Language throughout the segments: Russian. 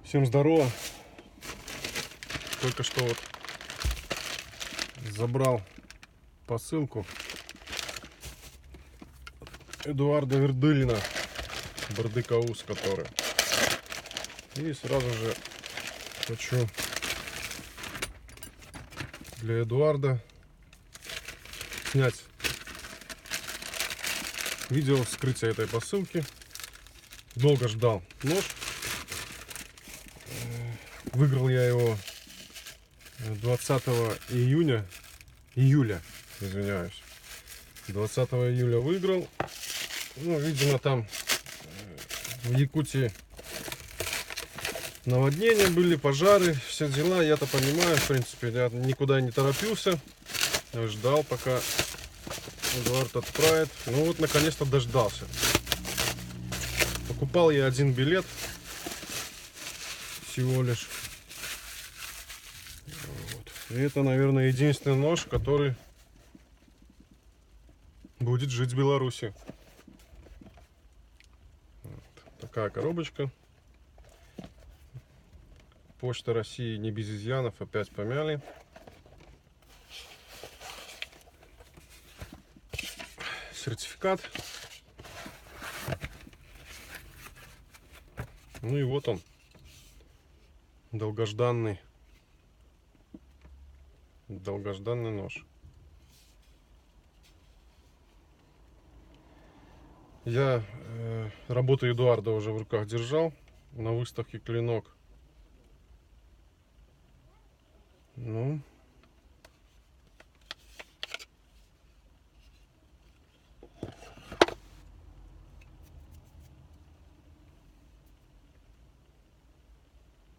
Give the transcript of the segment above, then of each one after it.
Всем здорово. Только что вот забрал посылку Эдуарда Вердылина, Бардыкаус который. И сразу же хочу для Эдуарда снять видео вскрытия этой посылки. Долго ждал нож. Выиграл я его 20 июля, извиняюсь. 20 июля выиграл. Ну, видимо, там в Якутии наводнения были, пожары, все дела. Я-то понимаю, в принципе, я никуда не торопился. Я ждал, пока Эдуард отправит. Ну вот, наконец-то дождался. Покупал я один билет всего лишь. Вот. И это, наверное, единственный нож, который будет жить в Беларуси. Вот. Такая коробочка. Почта России не без изъянов, опять помяли. Сертификат. Ну и вот он. Долгожданный нож. Я работу Эдуарда уже в руках держал на выставке «Клинок». Ну,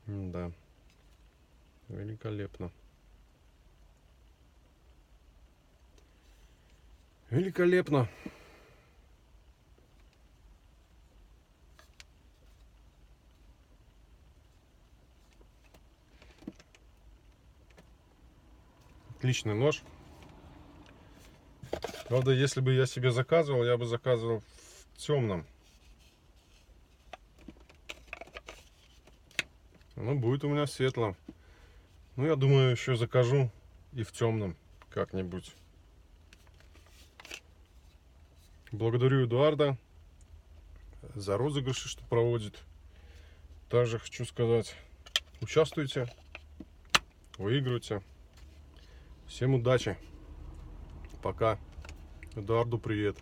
да, великолепно. Великолепно. Отличный нож. Правда, если бы я себе заказывал, я бы заказывал в темном. Ну, будет у меня в светлом. Ну, я думаю, еще закажу и в темном как-нибудь. Благодарю Эдуарда за розыгрыши, что проводит. Также хочу сказать, участвуйте, выигрывайте. Всем удачи. Пока. Эдуарду привет.